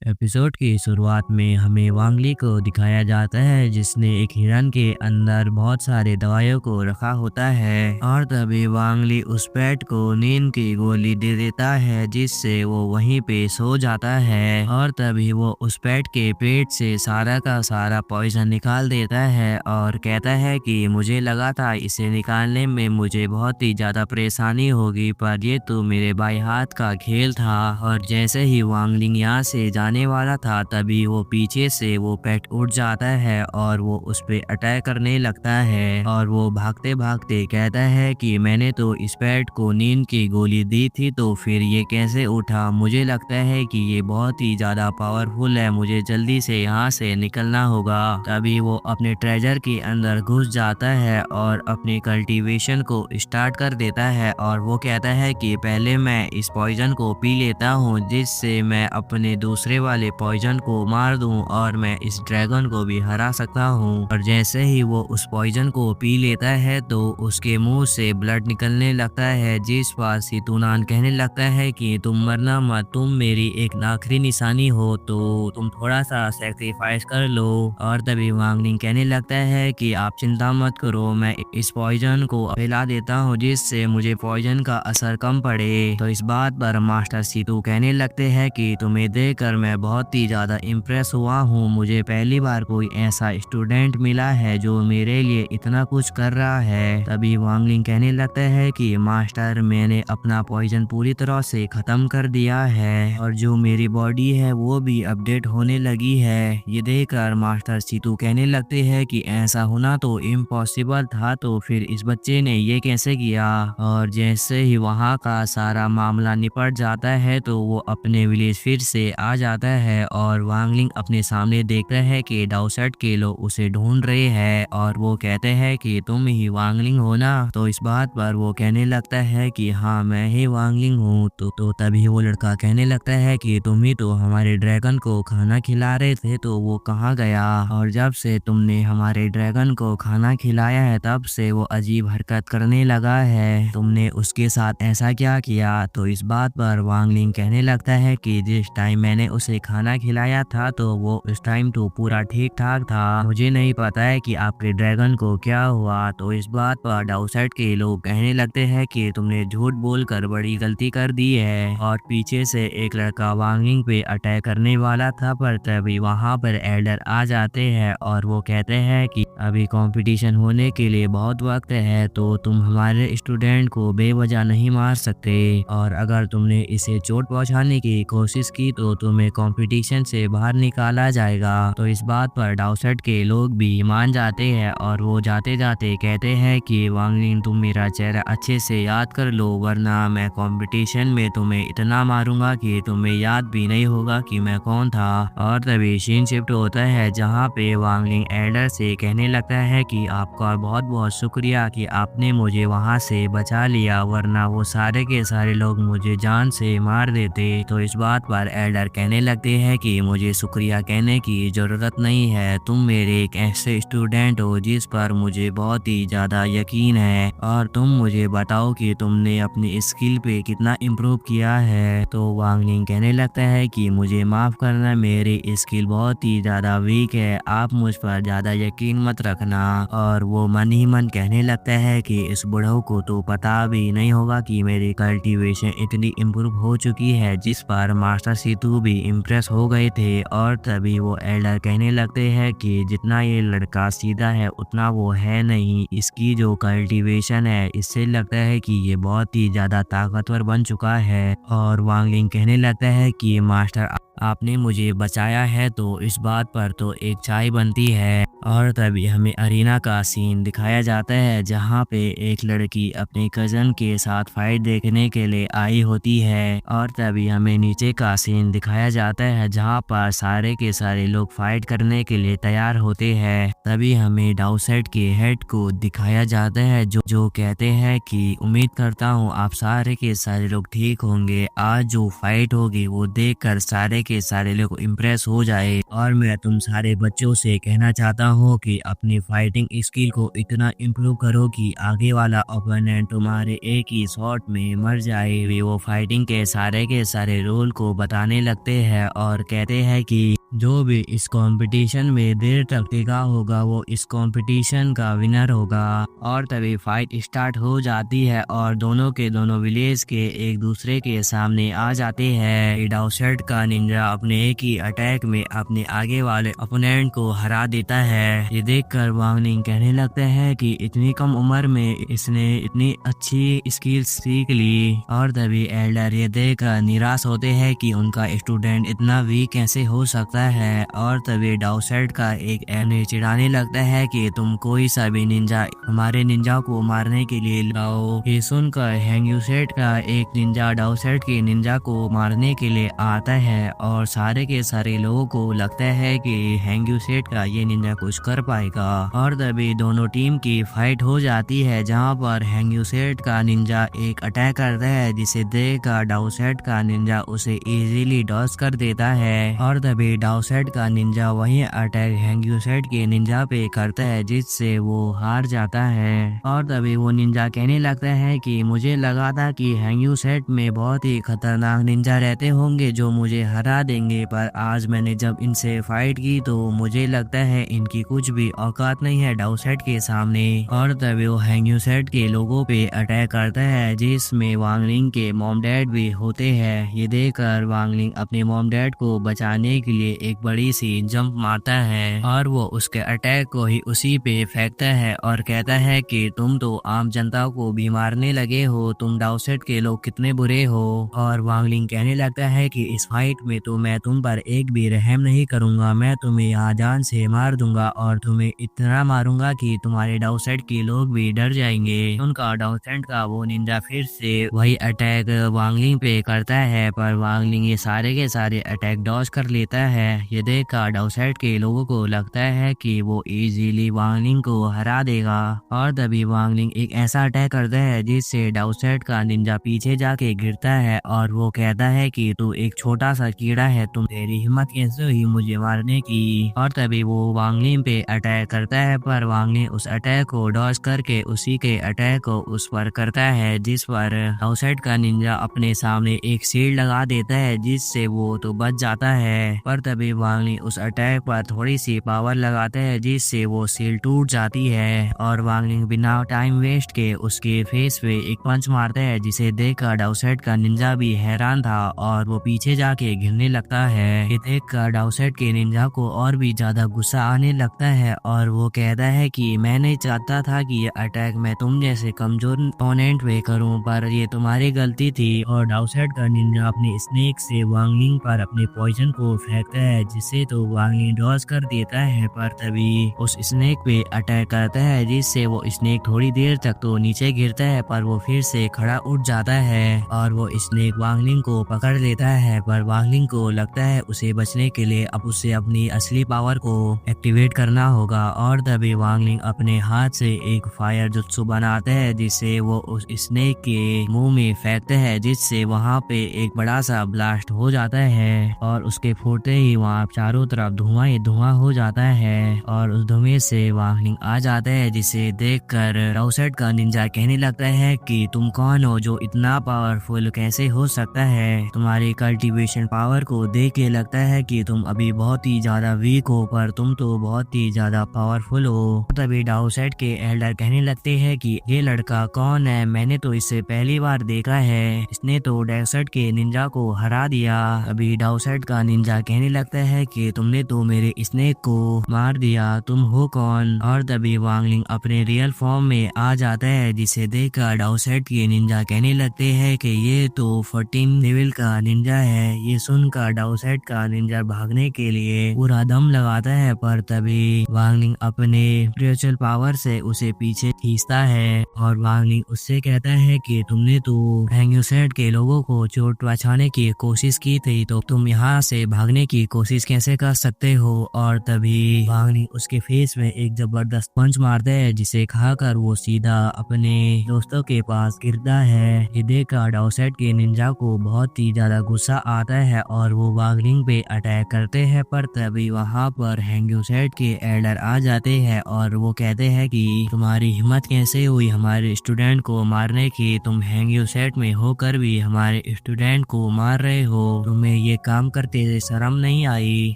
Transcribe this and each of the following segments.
Episode की शुरुआत में हमें वांगली को दिखाया जाता है जिसने एक हिरन के अंदर बहुत सारे दवाइयों को रखा होता है और तभी वांगली उस पेट को नींद की गोली दे देता है जिससे वो वहीं पे सो जाता है और तभी वो उस पेट के पेट से सारा का सारा पॉइजन निकाल देता है और कहता है कि मुझे लगा था इसे निकालने में मुझे बहुत ही ज्यादा परेशानी होगी पर ये तो मेरे बाएं हाथ का खेल था। और जैसे ही वांगलिंग यहाँ से जाने वाला था तभी वो पीछे से वो पेट उठ जाता है और वो उस पे अटैक करने लगता है और वो भागते भागते कहता है कि मैंने तो इस पेट को नींद की गोली दी थी तो फिर ये कैसे उठा। मुझे लगता है कि ये बहुत ही ज्यादा पावरफुल है, मुझे जल्दी से यहाँ से निकलना होगा। तभी वो अपने ट्रेजर के अंदर घुस जाता है और अपनी कल्टीवेशन को स्टार्ट कर देता है और वो कहता है कि पहले मैं इस पॉइजन को पी लेता हूँ जिससे मैं अपने दूसरे वाले पॉइजन को मार दूं और मैं इस ड्रैगन को भी हरा सकता हूँ। और जैसे ही वो उस पॉइजन को पी लेता है तो उसके मुंह से ब्लड निकलने लगता है जिस पर सितुनान कहने लगता है कि तुम मरना मत, तुम मेरी एक आखिरी निशानी हो तो तुम थोड़ा सा सेक्रीफाइस कर लो। और तभी वांगलिंग कहने लगता है कि आप चिंता मत करो, मैं इस पॉइजन को फैला देता हूँ जिससे मुझे पॉइजन का असर कम पड़े। तो इस बात पर मास्टर सीतू कहने लगते हैं कि तुम्हें देखकर मैं बहुत ही ज्यादा इम्प्रेस हुआ हूँ, मुझे पहली बार कोई ऐसा स्टूडेंट मिला है जो मेरे लिए इतना कुछ कर रहा है। तभी वांगलिंग कहने लगता है कि मास्टर मैंने अपना पॉइजन पूरी तरह से खत्म कर दिया है और जो मेरी बॉडी है वो भी अपडेट होने लगी है। ये देखकर मास्टर सीतू कहने लगते हैं कि ऐसा होना तो इम्पॉसिबल था, तो फिर इस बच्चे ने ये कैसे किया। और जैसे ही वहाँ का सारा मामला निपट जाता है तो वो अपने विलेज फिर से आ जाता है और वांगलिंग अपने सामने देखता है कि डाउसेट के लोग उसे ढूंढ रहे हैं और वो कहते हैं कि तुम ही वांगलिंग हो ना। तो इस बात पर वो कहने लगता है कि हाँ मैं ही वांगलिंग हूँ। तो तभी वो लड़का कहने लगता है कि तुम ही तो हमारे ड्रैगन को खाना खिला रहे थे, तो वो कहाँ गया। और जब से तुमने हमारे ड्रैगन को खाना खिलाया है तब से वो अजीब हरकत करने लगा है, तुमने उसके साथ ऐसा क्या किया। तो इस बात पर वांगलिंग कहने लगता है कि जिस टाइम मैंने उसे खाना खिलाया था तो वो उस टाइम तो पूरा ठीक ठाक था, मुझे नहीं पता है कि आपके ड्रैगन को क्या हुआ। तो इस बात पर डाउसेट के लोग कहने लगते हैं कि तुमने झूठ बोलकर बड़ी गलती कर दी है। और पीछे से एक लड़का वांगलिंग पे अटैक करने वाला था पर तभी वहां पर एल्डर आ जाते हैं और वो कहते हैं कि अभी कंपटीशन होने के लिए बहुत वक्त है, तो तुम हमारे स्टूडेंट को बेवजह नहीं मार सकते और अगर तुमने इसे चोट पहुंचाने की कोशिश की तो तुम्हें कंपटीशन से बाहर निकाला जाएगा। तो इस बात पर डाउसेट के लोग भी मान जाते हैं और वो जाते जाते कहते हैं कि वांगलिंग तुम मेरा चेहरा अच्छे से याद कर लो वरना मैं कंपटीशन में तुम्हें इतना मारूंगा कि तुम्हें याद भी नहीं होगा कि मैं कौन था। और तभी सीन शिफ्ट होता है जहाँ पे वांगलिंग एल्डर से कहने लगता है कि आपका बहुत बहुत शुक्रिया कि आपने मुझे वहाँ से बचा लिया वरना वो सारे के सारे लोग मुझे जान से मार देते। तो इस बात पर एल्डर कहने लगते हैं कि मुझे शुक्रिया कहने की जरूरत नहीं है, तुम मेरे एक ऐसे स्टूडेंट हो जिस पर मुझे बहुत ही ज्यादा यकीन है और तुम मुझे बताओ कि तुमने अपनी स्किल पे कितना इम्प्रूव किया है। तो वांगलिंग कहने लगता है कि मुझे माफ करना, मेरी स्किल बहुत ही ज्यादा वीक है, आप मुझ पर ज्यादा यकीन मत रखना। और वो मन ही मन कहने लगता है कि इस बुढ़ऊ को तो पता भी नहीं होगा कि मेरी कल्टीवेशन इतनी इम्प्रूव हो चुकी है जिस पर मास्टर सीतू भी इम्प्रेस हो गए थे। और तभी वो एल्डर कहने लगते हैं कि जितना ये लड़का सीधा है उतना वो है नहीं, इसकी जो कल्टीवेशन है इससे लगता है कि ये बहुत ही ज्यादा ताकतवर बन चुका है। और वांगलिंग कहने लगता है कि मास्टर आपने मुझे बचाया है तो इस बात पर तो एक चाय बनती है। और तभी हमें अरीना का सीन दिखाया जाता है जहाँ पे एक लड़की अपने कजन के साथ फाइट देखने के लिए आई होती है और तभी हमें नीचे का सीन दिखाया जाता है जहाँ पर सारे के सारे लोग फाइट करने के लिए तैयार होते हैं। तभी हमें डाउसेट के हेड को दिखाया जाता है जो कहते हैं कि उम्मीद करता हूँ आप सारे के सारे लोग ठीक होंगे, आज जो फाइट होगी वो देखकर सारे के सारे लोग इम्प्रेस हो जाए और मैं तुम सारे बच्चों से कहना चाहता हो कि अपनी फाइटिंग स्किल को इतना इम्प्रूव करो कि आगे वाला ओपोनेंट तुम्हारे एक ही शॉट में मर जाए। वे वो फाइटिंग के सारे रूल को बताने लगते हैं और कहते हैं कि जो भी इस कंपटीशन में देर तक टिका होगा वो इस कंपटीशन का विनर होगा। और तभी फाइट स्टार्ट हो जाती है और दोनों के दोनों विलेज के एक दूसरे के सामने आ जाते हैं। डाउसेट का निंजा अपने एक ही अटैक में अपने आगे वाले ओपोनेंट को हरा देता है। ये देखकर वांग लिंग कहने लगता है कि इतनी कम उम्र में इसने इतनी अच्छी स्किल्स सीख ली। और तभी एल्डर ये देखकर निराश होते हैं कि उनका स्टूडेंट इतना वीक कैसे हो सकता है। और तभी डाउसेट का एक एनिमी चिढ़ाने लगता है कि तुम कोई सा भी निंजा हमारे निंजा को मारने के लिए लाओ। ये सुनकर हैंग्यूसेट का एक निंजा डाउसेट के निंजा को मारने के लिए आता है और सारे के सारे लोगों को लगता है कि हैंग्यूसेट का ये निंजा कुछ कर पाएगा। और तभी दोनों टीम की फाइट हो जाती है जहां पर हैंग्यूसेट का निंजा एक अटैक करता है जिसे देखकर डाउसेट का निंजा उसे इजीली डॉज कर देता है। और तभी डाउसेट का निंजा वही अटैक हैंग्यूसेट के निंजा पे करता है जिससे वो हार जाता है। और तभी वो निंजा कहने लगता है कि मुझे लगा था कि हैंग्यूसेट में बहुत ही खतरनाक निंजा रहते होंगे जो मुझे हरा देंगे, पर आज मैंने जब इनसे फाइट की तो मुझे लगता है इनकी कुछ भी औकात नहीं है डाउसेट के सामने। और तभी वो हैंग्यूसेट के लोगों पे अटैक करता है जिसमें वांग लिंग के मॉम डैड भी होते हैं। ये देखकर वांग लिंग अपने मॉम डैड को बचाने के लिए एक बड़ी सी जंप मारता है और वो उसके अटैक को ही उसी पे फेंकता है और कहता है कि तुम तो आम जनता को भी मारने लगे हो, तुम डाउसेट के लोग कितने बुरे हो। और वांग लिंग कहने लगता है कि इस फाइट में तो मैं तुम पर एक भी रहम नहीं करूंगा, मैं तुम्हें यहाँ जान से मार दूंगा और तुम्हें इतना मारूंगा कि तुम्हारे डाउसेट के लोग भी डर जाएंगे। उनका डाउसेट का वो निंजा फिर से वही अटैक वांग लिंग पे करता है, पर वांग लिंग ये सारे के सारे अटैक डॉज कर लेता है। ये देखकर डाउसेट के लोगों को लगता है कि वो इजीली वांग लिंग को हरा देगा। और तभी वांग लिंग एक ऐसा अटैक करता है जिससे डाउसेट का निंजा पीछे जाके गिरता है और वो कहता है कि तू एक छोटा सा कीड़ा है, तुम तेरी हिम्मत कैसे हुई मुझे मारने की। और तभी वो वांग लिंग पे अटैक करता है, पर वांग लिंग उस अटैक को डॉज करके उसी के अटैक को उस पर करता है, जिस पर डाउसेट का निंजा अपने सामने एक शील्ड लगा देता है जिससे वो तो बच जाता है। पर तभी वांग लिंग उस अटैक पर थोड़ी सी पावर लगाता है जिससे वो शील्ड टूट जाती है और वांग लिंग बिना टाइम वेस्ट के उसके फेस पे एक पंच मारता है जिसे देखकर डाउसेट का निंजा भी हैरान था और वो पीछे जाके गिरने लगता है। ये देखकर डाउसेट के निंजा को और भी ज्यादा गुस्सा आने लगता है और वो कहता है कि मैं नहीं चाहता था कि ये अटैक मैं तुम जैसे कमजोर ओपोनेंट पे करूं, पर ये तुम्हारी गलती थी। और डाउसेट का निंजा अपने स्नेक से वांग लिंग पर अपने पॉइजन को फेंकता है जिसे तो वांग लिंग डॉज कर देता है, पर तभी उस स्नेक पे अटैक करता है जिससे वो स्नेक थोड़ी देर तक तो नीचे गिरता है पर वो फिर से खड़ा उठ जाता है और वो स्नेक वांग लिंग को पकड़ लेता है। पर वांग लिंग को लगता है उसे बचने के लिए अब उसे अपनी असली पावर को एक्टिवेट करना होगा। और तभी वांग लिंग अपने हाथ से एक फायर जुत्सु बनाता है जिसे वो उस स्नेक के मुंह में फेंकता है जिससे वहां पे एक बड़ा सा ब्लास्ट हो जाता है और उसके फूटते ही वहाँ चारों तरफ धुआं ही धुआं हो जाता है और उस धुएं से वांग लिंग आ जाता है जिसे देखकर डाउसेट का निंजा कहने लगता है कि तुम कौन हो जो इतना पावरफुल कैसे हो सकता है। तुम्हारी कल्टीवेशन पावर को देख के लगता है कि तुम अभी बहुत ही ज्यादा वीक हो, पर तुम तो बहुत ही ज्यादा पावरफुल हो। तभी डाउसेट के एल्डर कहने लगते हैं कि ये लड़का कौन है, मैंने तो इसे पहली बार देखा है, इसने तो डाउसेट के निंजा को हरा दिया। अभी डाउसेट का निंजा कहने लगता है कि तुमने तो मेरे स्नेक को मार दिया, तुम हो कौन। और तभी वांग लिंग अपने रियल फॉर्म में आ जाता है जिसे देखकर डाउसेट के निंजा कहने लगते हैं कि ये तो 14 लेवल का निंजा है। ये सुनकर डाउसेट का निंजा भागने के लिए पूरा दम लगाता है, पर तभी वांग लिंग अपने स्पिरिचुअल पावर से उसे पीछे खींचता है और वांग लिंग उससे कहता है कि तुमने तो हैंग्यूसेट के लोगों को चोट पहुंचाने की कोशिश की थी, तो तुम यहाँ से भागने की कोशिश कैसे कर सकते हो। और तभी वांगली उसके फेस में एक जबरदस्त पंच मारता है, जिसे खाकर वो सीधा अपने दोस्तों के पास गिरता है। ये देखकर डाउसेट के निंजा को बहुत ही ज्यादा गुस्सा आता है और वो वांगलिंग पे अटैक करते हैं। पर तभी वहाँ पर हैंग्यूसेट के एल्डर आ जाते हैं और वो कहते हैं कि तुम्हारी हिम्मत कैसे हुई हमारे स्टूडेंट को मारने की, तुम हैंग्यूसेट में होकर भी हमारे स्टूडेंट को मार रहे हो, तुम्हें ये काम करते शर्म नहीं आई।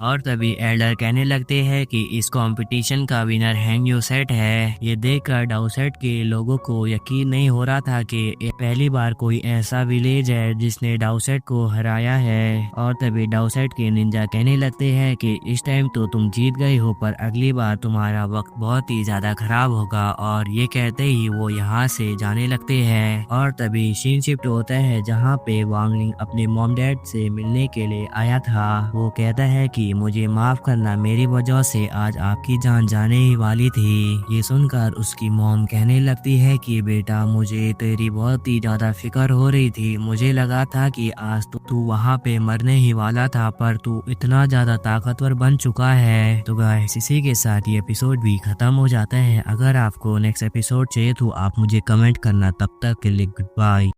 और तभी एल्डर कहने लगते हैं कि इस कंपटीशन का विनर हैंग्यूसेट है। ये देखकर डाउसेट के लोगों को यकीन नहीं हो रहा था कि ये पहली बार कोई ऐसा विलेज है जिसने डाउसेट को हराया है। और तभी डाउसेट के निंजा कहने लगते हैं कि इस टाइम तो तुम जीत गए हो, पर अगली बार तुम्हारा वक्त बहुत ही ज्यादा खराब होगा। और ये कहते ही वो यहाँ से जाने लगते हैं। और तभी सीन शिफ्ट होता है जहाँ पे वांगलिंग अपने मॉम डैड से मिलने के लिए आया था। वो कहता है कि मुझे माफ करना, मेरी वजह से आज आपकी जान जाने ही वाली थी। ये सुनकर उसकी मॉम कहने लगती है कि बेटा मुझे तेरी बहुत ही ज्यादा फिक्र हो रही थी, मुझे लगा था कि आज तू वहाँ पे मरने ही वाला था, पर तू इतना ज्यादा ताकतवर बन चुका है। तो गाइस इसी के साथ ये एपिसोड भी खत्म हो जाता है। अगर आपको नेक्स्ट एपिसोड चाहिए तो आप मुझे कमेंट करना। तब तक के लिए गुड बाय।